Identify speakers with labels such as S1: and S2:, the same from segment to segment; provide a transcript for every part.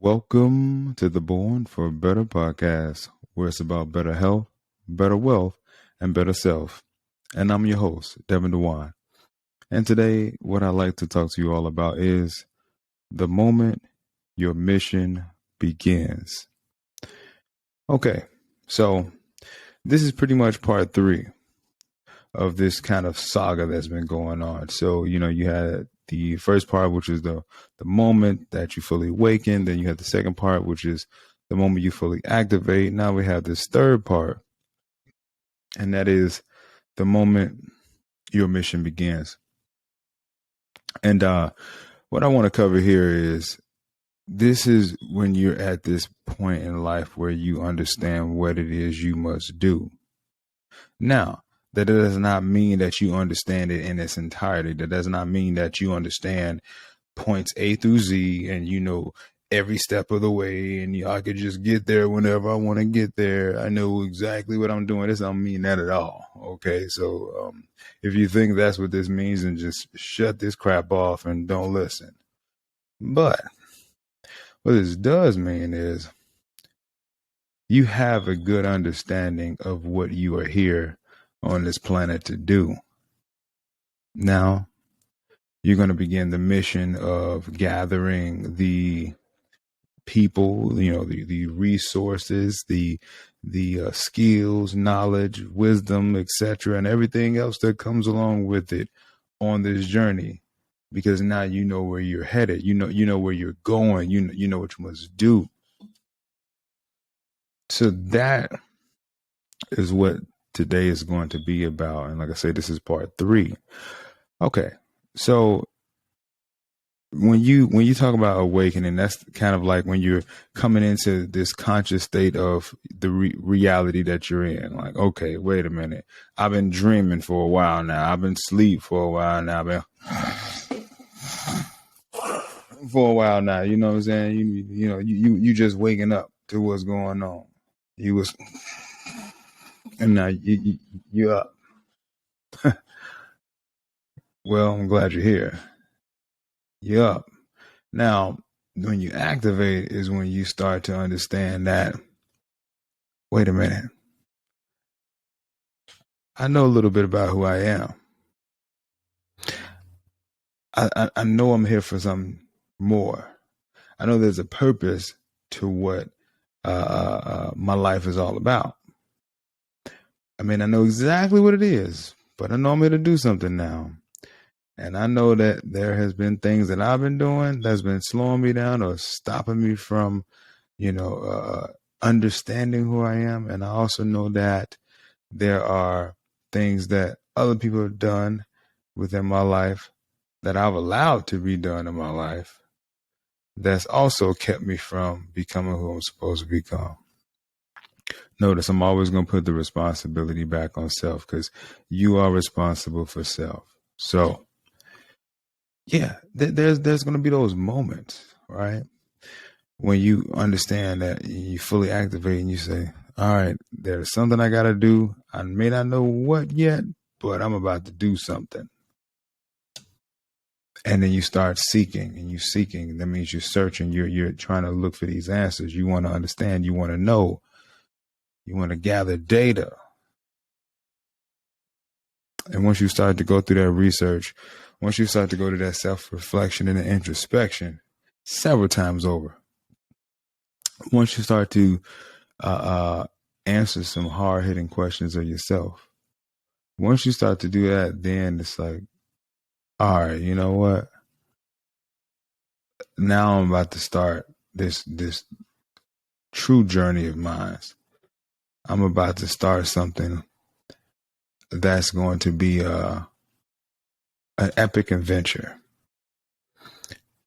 S1: Welcome to the Born for Better podcast, where it's about better health, better wealth, and better self. And I'm your host, devin.djwan. And today, what I'd like to talk to you all about is the moment your mission begins. Okay, so this is pretty much part 3 of this kind of saga that's been going on. So, you had the first part, which is the moment that you fully awaken. Then you have the second part, which is the moment you fully activate. Now we have this third part, and that is the moment your mission begins. And what I want to cover here is this is when you're at this point in life where you understand what it is you must do. Now, that does not mean that you understand it in its entirety. That does not mean that you understand points A through Z and you know every step of the way and I could just get there whenever I want to get there. I know exactly what I'm doing. This don't mean that at all. Okay, so if you think that's what this means, then just shut this crap off and don't listen. But what this does mean is you have a good understanding of what you are here on this planet to do. Now, you're going to begin the mission of gathering the people, the resources, the skills, knowledge, wisdom, etc., and everything else that comes along with it on this journey. Because now you know where you're headed. You know where you're going. You know what you must do. So that is what today is going to be about. And like I say, this is part 3. Okay. So when you talk about awakening, that's kind of like when you're coming into this conscious state of the reality that you're in. Like, okay, wait a minute. I've been dreaming for a while now. I've been asleep for a while now. I've been for a while now. You know what I'm saying? You just waking up to what's going on. And now you're up. Well, I'm glad you're here. You're up. Now, when you activate is when you start to understand that, wait a minute, I know a little bit about who I am. I know I'm here for something more. I know there's a purpose to what my life is all about. I mean, I know exactly what it is, but I know I'm here to do something now. And I know that there has been things that I've been doing that's been slowing me down or stopping me from, understanding who I am. And I also know that there are things that other people have done within my life that I've allowed to be done in my life that's also kept me from becoming who I'm supposed to become. Notice I'm always going to put the responsibility back on self because you are responsible for self. So, yeah, there's going to be those moments, right? When you understand that you fully activate and you say, all right, there's something I got to do. I may not know what yet, but I'm about to do something. And then you start seeking and seeking. That means you're searching. You're trying to look for these answers. You want to understand. You want to know. You want to gather data. And once you start to go through that research, once you start to go to that self-reflection and the introspection several times over, once you start to answer some hard-hitting questions of yourself, once you start to do that, then it's like, all right, you know what? Now I'm about to start this true journey of mine. I'm about to start something that's going to be an epic adventure.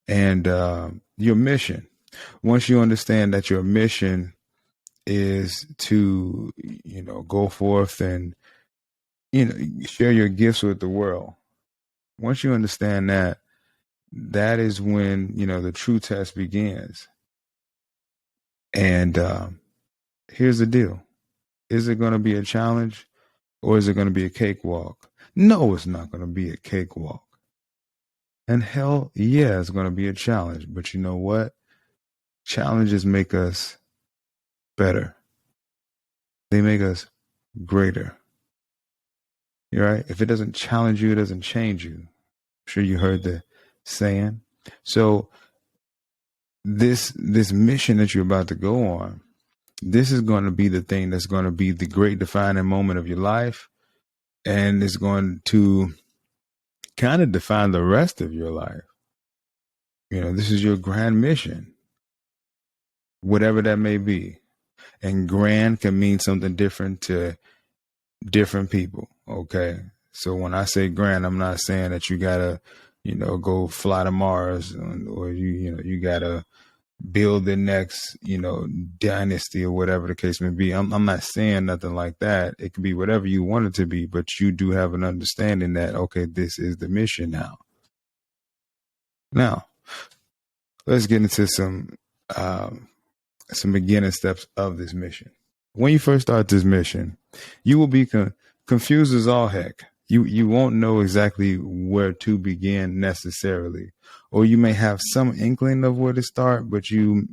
S1: And your mission, once you understand that your mission is to, go forth and, share your gifts with the world. Once you understand that, that is when, the true test begins. And here's the deal. Is it going to be a challenge or is it going to be a cakewalk? No, it's not going to be a cakewalk. And hell, yeah, it's going to be a challenge. But you know what? Challenges make us better. They make us greater. You're right? If it doesn't challenge you, it doesn't change you. I'm sure you heard the saying. So this mission that you're about to go on, this is going to be the thing that's going to be the great defining moment of your life. And it's going to kind of define the rest of your life. This is your grand mission, whatever that may be. And grand can mean something different to different people. Okay. So when I say grand, I'm not saying that you gotta, go fly to Mars, or you gotta build the next, dynasty or whatever the case may be. I'm not saying nothing like that. It could be whatever you want it to be, but you do have an understanding that, okay, this is the mission now. Now, let's get into some beginning steps of this mission. When you first start this mission, you will be confused as all heck. You won't know exactly where to begin necessarily, or you may have some inkling of where to start, but you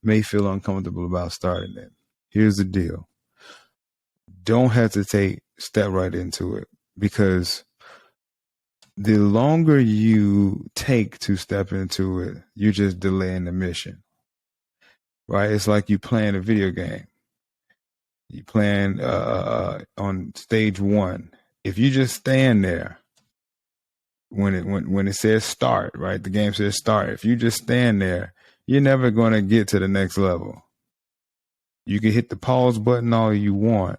S1: may feel uncomfortable about starting it. Here's the deal. Don't hesitate. Step right into it, because the longer you take to step into it, you're just delaying the mission, right? It's like you playing a video game. You playing on stage 1. If you just stand there when it says start, right? The game says start. If you just stand there, you're never going to get to the next level. You can hit the pause button all you want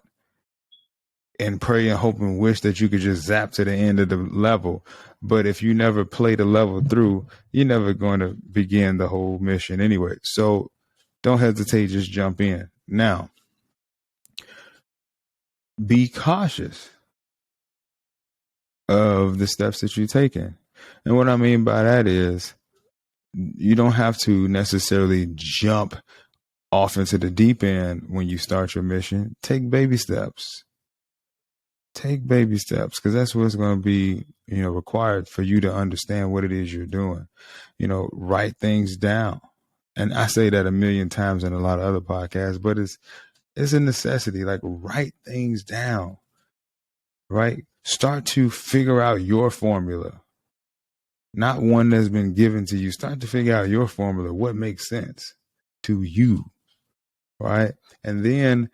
S1: and pray and hope and wish that you could just zap to the end of the level. But if you never play the level through, you're never going to begin the whole mission anyway. So don't hesitate, just jump in. Now, be cautious of the steps that you're taking. And what I mean by that is, you don't have to necessarily jump off into the deep end when you start your mission. Take baby steps. Take baby steps, because that's what's going to be, required for you to understand what it is you're doing. Write things down. And I say that a million times in a lot of other podcasts, but it's a necessity. Like, write things down, right? Start to figure out your formula, not one that's been given to you. Start to figure out your formula, what makes sense to you, right? And then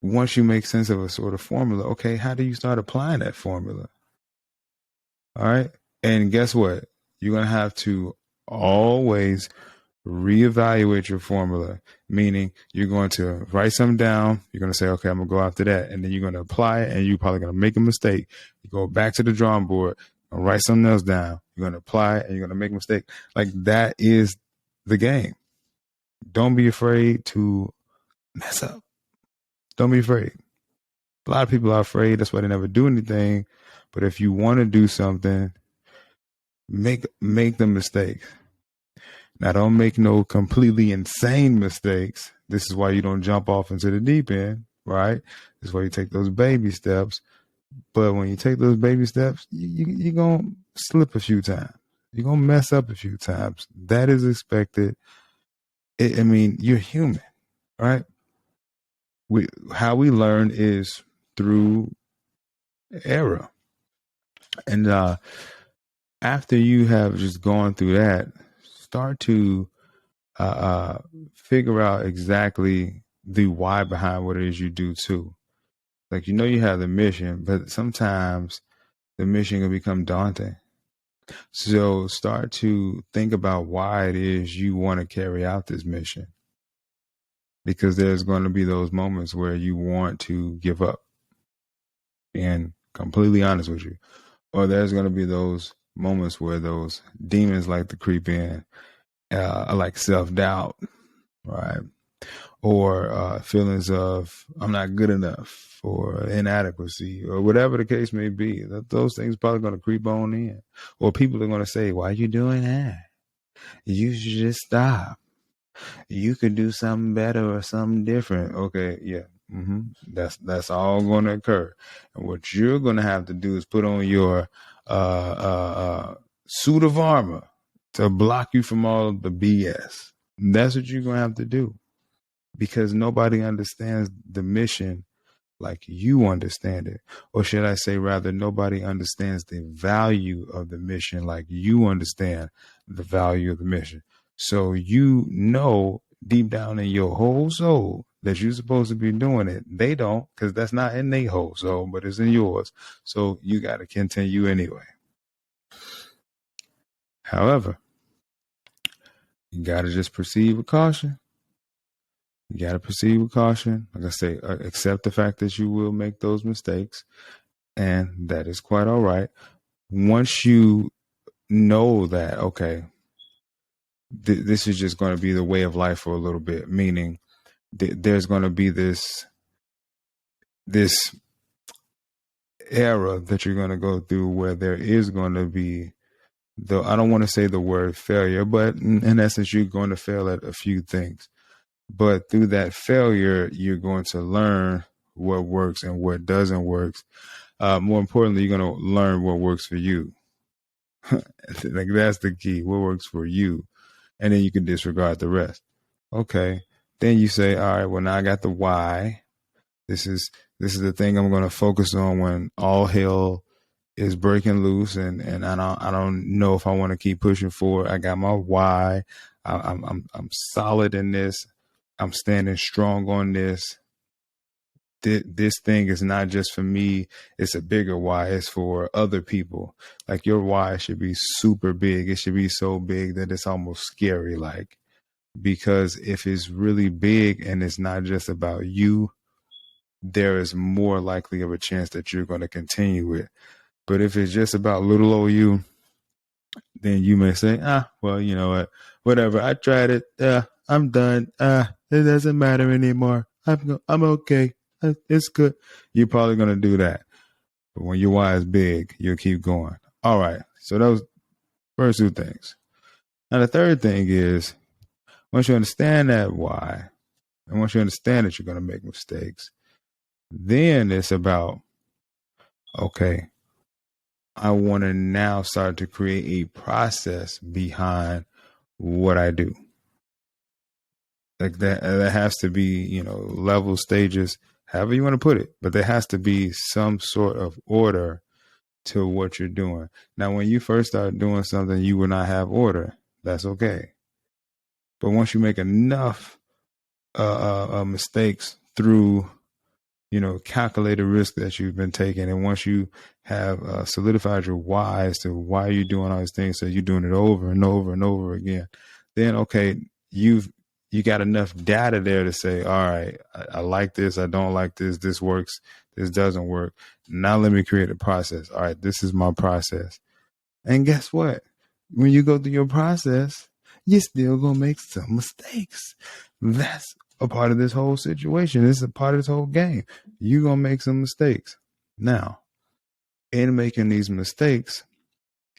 S1: once you make sense of a sort of formula, okay, how do you start applying that formula? All right. And guess what? You're going to have to always reevaluate your formula, meaning you're going to write something down. You're going to say, okay, I'm going to go after that. And then you're going to apply it, and you're probably going to make a mistake. You go back to the drawing board and write something else down. You're going to apply it, and you're going to make a mistake. Like, that is the game. Don't be afraid to mess up. Don't be afraid. A lot of people are afraid. That's why they never do anything. But if you want to do something, make the mistakes. Now, don't make no completely insane mistakes. This is why you don't jump off into the deep end, right? This is why you take those baby steps. But when you take those baby steps, you're going to slip a few times. You're going to mess up a few times. That is expected. You're human, right? How we learn is through error. And after you have just gone through that, start to figure out exactly the why behind what it is you do too. Like, you have the mission, but sometimes the mission can become daunting. So start to think about why it is you want to carry out this mission. Because there's going to be those moments where you want to give up, being completely honest with you. Or there's going to be those moments where those demons like to creep in, like self-doubt, right? Or feelings of I'm not good enough, or inadequacy, or whatever the case may be. Those things probably going to creep on in. Or people are going to say, why are you doing that? You should just stop. You could do something better or something different. Okay, yeah. That's all going to occur. And what you're going to have to do is put on your suit of armor to block you from all the BS. That's what you're going to have to do, because nobody understands the mission like you understand it. Or should I say, rather, nobody understands the value of the mission like you understand the value of the mission. So you know deep down in your whole soul that you're supposed to be doing it. They don't, because that's not in their whole soul, but it's in yours. So you got to continue anyway. However, you got to just proceed with caution. You got to proceed with caution. Like I say, accept the fact that you will make those mistakes, and that is quite all right. Once you know that, okay, this is just going to be the way of life for a little bit, meaning there's going to be this era that you're going to go through where there is going to be, though I don't want to say the word failure, but in essence, you're going to fail at a few things. But through that failure, you're going to learn what works and what doesn't work. More importantly, you're going to learn what works for you. Like, that's the key. What works for you. And then you can disregard the rest. Okay. Then you say, all right, well, now I got the why. This is the thing I'm going to focus on when all hell is breaking loose, and I don't know if I want to keep pushing forward. I got my why. I'm solid in this. I'm standing strong on this. This thing is not just for me. It's a bigger why. It's for other people. Like, your why should be super big. It should be so big that it's almost scary. Like, because if it's really big and it's not just about you, there is more likely of a chance that you're going to continue it. But if it's just about little old you, then you may say, well, you know what, whatever. I tried it. I'm done. It doesn't matter anymore. I'm okay. It's good. You're probably going to do that. But when your why is big, you'll keep going. All right. So those first two things. Now, the third thing is, once you understand that why, and once you understand that you're going to make mistakes, then it's about, okay, I want to now start to create a process behind what I do. Like, that has to be, level, stages, however you want to put it. But there has to be some sort of order to what you're doing. Now, when you first start doing something, you will not have order. That's okay. But once you make enough mistakes through, calculated risk that you've been taking, and once you have solidified your why as to why you're doing all these things, so you're doing it over and over and over again, then, okay, you got enough data there to say, all right, I like this, I don't like this, this works, this doesn't work. Now let me create a process. All right, this is my process. And guess what? When you go through your process, you're still going to make some mistakes. That's a part of this whole situation. This is a part of this whole game. You're going to make some mistakes. Now, in making these mistakes,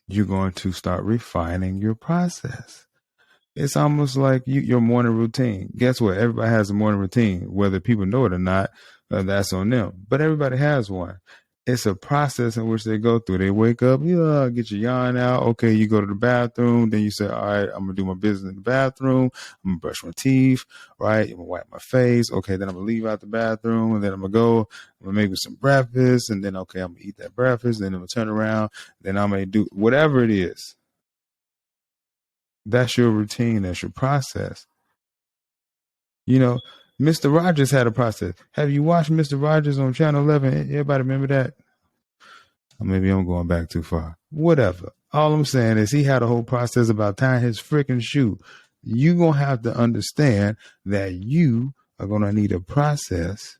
S1: you're going to start refining your process. It's almost like your morning routine. Guess what? Everybody has a morning routine, whether people know it or not. That's on them. But everybody has one. It's a process in which they go through. They wake up, get your yarn out. Okay, you go to the bathroom. Then you say, all right, I'm going to do my business in the bathroom. I'm going to brush my teeth, right? I'm going to wipe my face. Okay, then I'm going to leave out the bathroom. And then I'm going to go, I'm going to make some breakfast. And then, okay, I'm going to eat that breakfast. Then I'm going to turn around. Then I'm going to do whatever it is. That's your routine. That's your process. Mr. Rogers had a process. Have you watched Mr. Rogers on Channel 11? Everybody remember that? Or maybe I'm going back too far. Whatever. All I'm saying is he had a whole process about tying his freaking shoe. You're going to have to understand that you are going to need a process.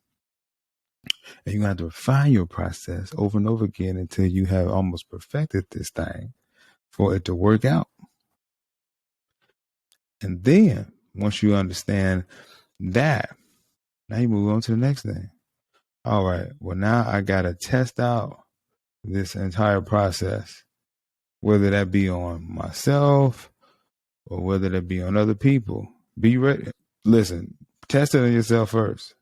S1: And you're going to have to refine your process over and over again until you have almost perfected this thing for it to work out. And then once you understand that, now you move on to the next thing. All right. Well, now I got to test out this entire process, whether that be on myself or whether that be on other people. Be ready. Listen, test it on yourself first.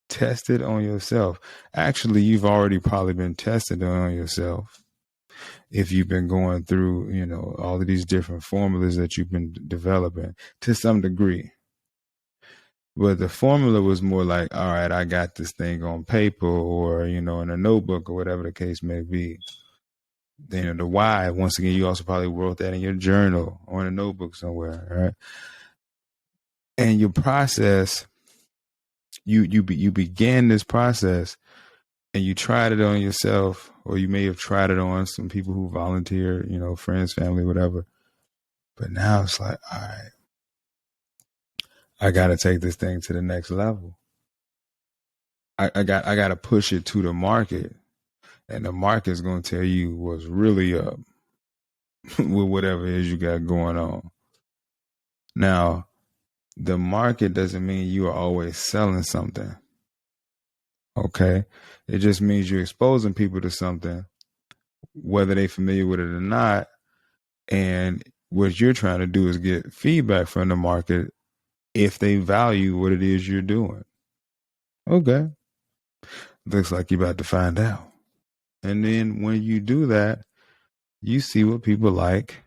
S1: Test it on yourself. Actually, you've already probably been tested on yourself. if you've been going through, all of these different formulas that you've been developing to some degree. But the formula was more like, all right, I got this thing on paper or, in a notebook or whatever the case may be. Then the why, once again, you also probably wrote that in your journal or in a notebook somewhere, right? And your process, you began this process and you tried it on yourself, or you may have tried it on some people who volunteer, friends, family, whatever. But now it's like, all right, I got to take this thing to the next level. I got to push it to the market, and the market's going to tell you what's really up with whatever it is you got going on. Now, the market doesn't mean you are always selling something. Okay. It just means you're exposing people to something, whether they're familiar with it or not. And what you're trying to do is get feedback from the market if they value what it is you're doing. Okay. Looks like you're about to find out. And then when you do that, you see what people like,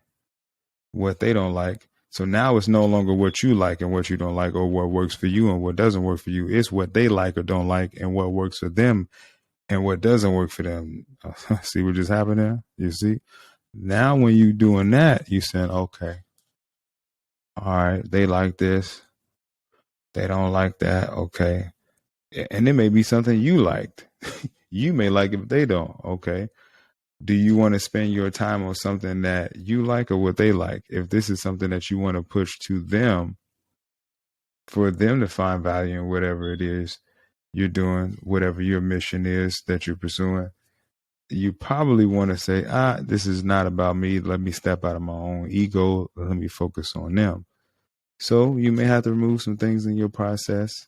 S1: what they don't like. So now it's no longer what you like and what you don't like, or what works for you and what doesn't work for you. It's what they like or don't like and what works for them and what doesn't work for them. See what just happened there? You see? Now when you're doing that, you're saying, okay, all right, they like this. They don't like that. Okay. And it may be something you liked. You may like it, but they don't. Okay. Do you want to spend your time on something that you like or what they like? If this is something that you want to push to them for them to find value in whatever it is you're doing, whatever your mission is that you're pursuing, you probably want to say, this is not about me. Let me step out of my own ego. Let me focus on them. So you may have to remove some things in your process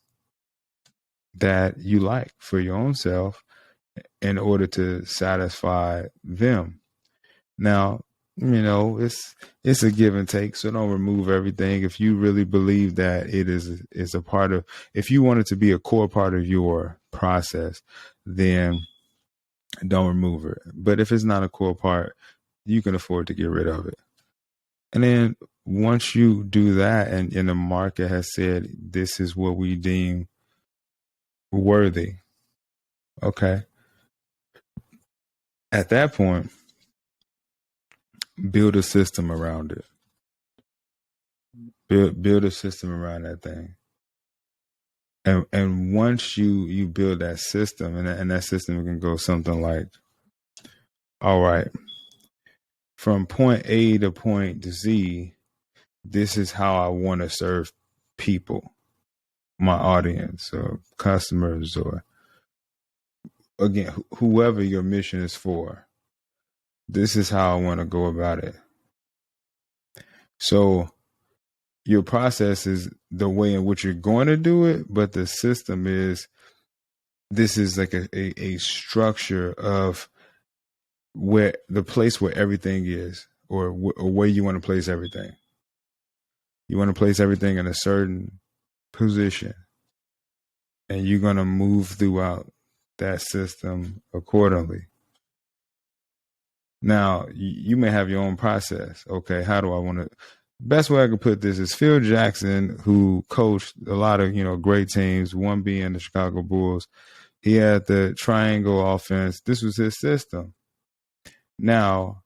S1: that you like for your own self in order to satisfy them. Now, it's a give and take. So don't remove everything. If you really believe that it is a part of, if you want it to be a core part of your process, then don't remove it. But if it's not a core part, you can afford to get rid of it. And then once you do that, and the market has said, this is what we deem worthy. Okay. At that point, build a system around it. Build a system around that thing. And once you build that system, and that system can go something like, all right, from point A to point Z, this is how I want to serve people, my audience or customers, or again, whoever your mission is for. This is how I want to go about it. So your process is the way in which you're going to do it, but the system is, this is like a structure of where the place where everything is, or where you want to place everything. You want to place everything in a certain position, and you're going to move throughout that system accordingly. Now, you may have your own process. Okay, how do I want to? Best way I could put this is Phil Jackson, who coached a lot of great teams, one being the Chicago Bulls. He had the triangle offense. This was his system. Now,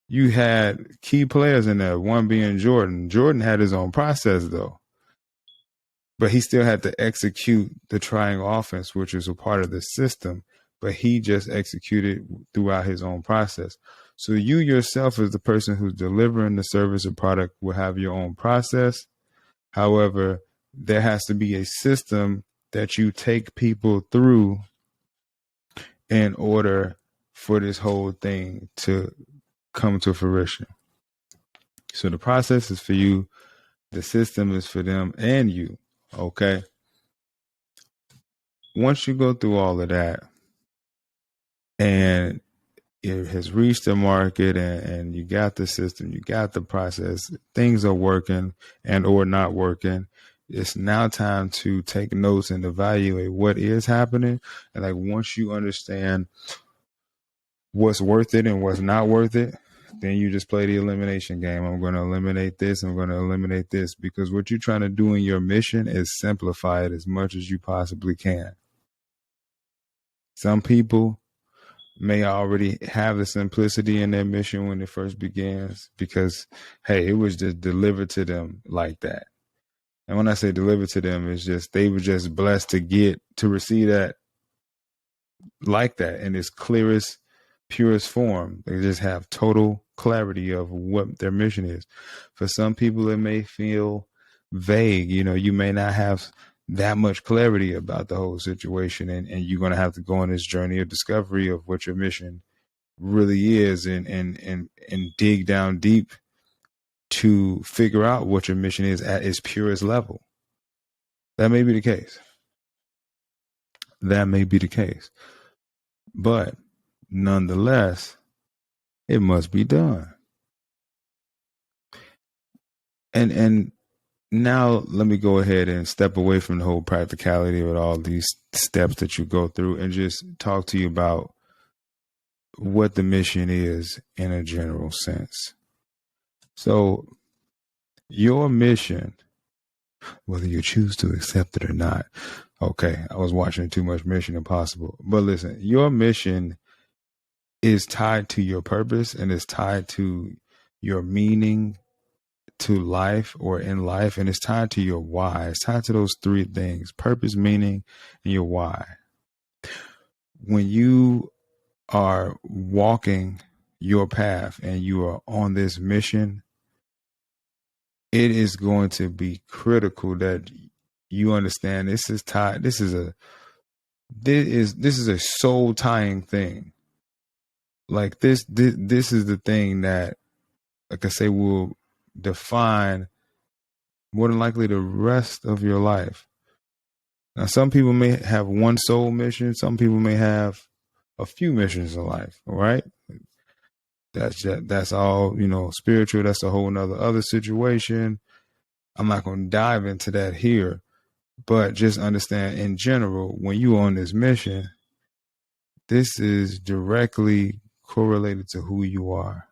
S1: you had key players in there, one being Jordan. Jordan had his own process, though. But he still had to execute the triangle offense, which is a part of the system. But he just executed throughout his own process. So you yourself, as the person who's delivering the service or product, will have your own process. However, there has to be a system that you take people through in order for this whole thing to come to fruition. So the process is for you. The system is for them and you. Okay. Once you go through all of that and it has reached the market, and you got the system, you got the process, things are working and or not working, it's now time to take notes and evaluate what is happening. And like, once you understand what's worth it and what's not worth it, then you just play the elimination game. I'm going to eliminate this. I'm going to eliminate this, because what you're trying to do in your mission is simplify it as much as you possibly can. Some people may already have the simplicity in their mission when it first begins, because, hey, it was just delivered to them like that. And when I say delivered to them, it's just they were just blessed to receive that like that in its clearest, purest form. They just have total clarity of what their mission is. For some people, it may feel vague. You may not have that much clarity about the whole situation, and you're going to have to go on this journey of discovery of what your mission really is, and dig down deep to figure out what your mission is at its purest level. That may be the case. But nonetheless, it must be done. And now let me go ahead and step away from the whole practicality of all these steps that you go through, and just talk to you about what the mission is in a general sense. So your mission, whether you choose to accept it or not. Okay, I was watching too much Mission Impossible. But listen, your mission is tied to your purpose, and it's tied to your meaning to life or in life, and it's tied to your why. It's tied to those three things: purpose, meaning, and your why. When you are walking your path and you are on this mission, it is going to be critical that you understand this is tied. This is a soul tying thing. Like this is the thing that, like I say, will define more than likely the rest of your life. Now, some people may have one soul mission. Some people may have a few missions in life. All right. That's all, spiritual. That's a whole nother other situation. I'm not going to dive into that here, but just understand in general, when you're on this mission, this is directly correlated to who you are.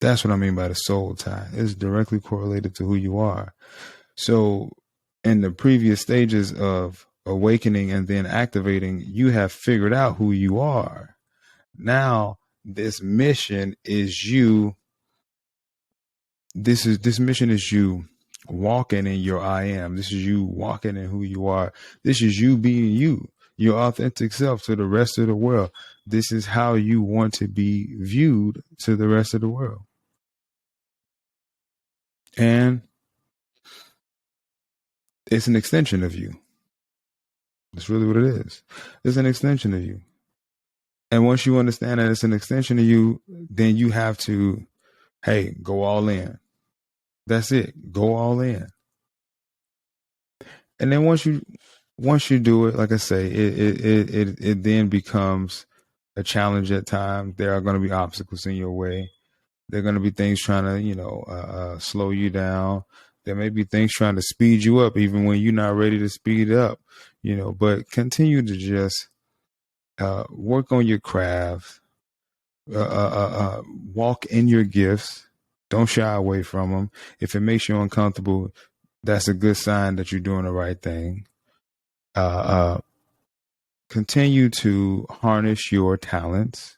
S1: That's what I mean by the soul tie. It's directly correlated to who you are. So in the previous stages of awakening and then activating, you have figured out who you are. Now, this mission is you. This mission is you walking in your I am. This is you walking in who you are. This is you being you, your authentic self to the rest of the world. This is how you want to be viewed to the rest of the world. And it's an extension of you. That's really what it is. It's an extension of you. And once you understand that it's an extension of you, then you have to, hey, go all in. That's it. Go all in. And then once you do it, like I say, it then becomes a challenge at times. There are going to be obstacles in your way. There are going to be things trying to, slow you down. There may be things trying to speed you up, even when you're not ready to speed up, but continue to just work on your craft, walk in your gifts. Don't shy away from them. If it makes you uncomfortable, that's a good sign that you're doing the right thing. Continue to harness your talents,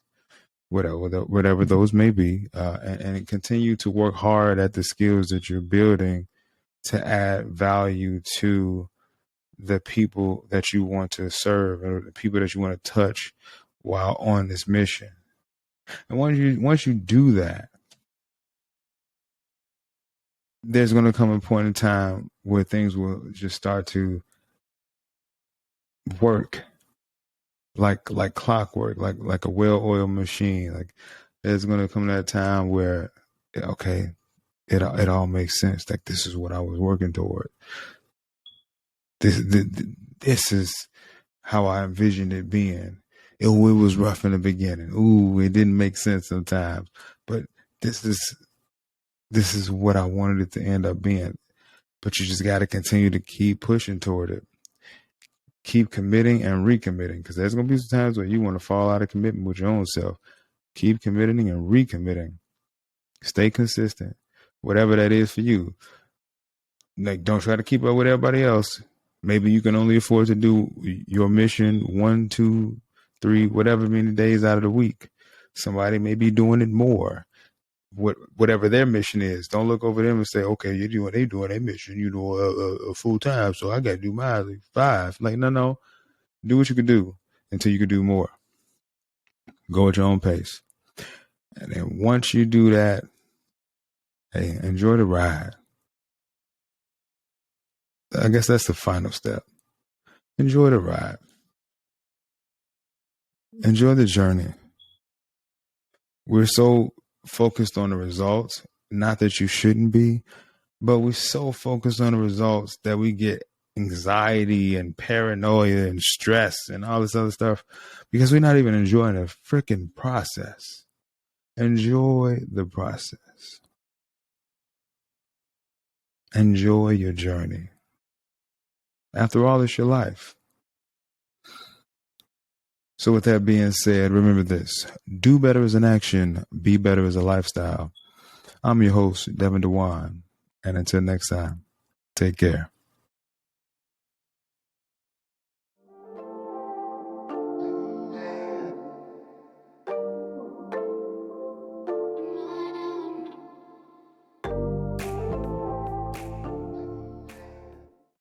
S1: whatever those may be, and continue to work hard at the skills that you're building to add value to the people that you want to serve or the people that you want to touch while on this mission. And once you do that, there's going to come a point in time where things will just start to work like clockwork, like a well-oiled machine. Like there's going to come that time where, okay, it all makes sense. Like this is what I was working toward. This is how I envisioned it being. It was rough in the beginning. Ooh, it didn't make sense sometimes, but this is what I wanted it to end up being. But you just got to continue to keep pushing toward it. Keep committing and recommitting, because there's going to be some times where you want to fall out of commitment with your own self. Keep committing and recommitting. Stay consistent, whatever that is for you. Like, don't try to keep up with everybody else. Maybe you can only afford to do your mission 1, 2, 3, whatever many days out of the week. Somebody may be doing it more. Whatever their mission is, don't look over them and say, okay, they doing their mission, full time, so I got to do mine like 5. Like, no, do what you can do until you can do more. Go at your own pace. And then once you do that, hey, enjoy the ride. I guess that's the final step. Enjoy the ride. Enjoy the journey. We're so focused on the results, not that you shouldn't be, but we're so focused on the results that we get anxiety and paranoia and stress and all this other stuff because we're not even enjoying the freaking process. Enjoy the process. Enjoy your journey. After all, it's your life. So with that being said, remember this: do better as an action, be better as a lifestyle. I'm your host, Devin.djwan. And until next time, take care.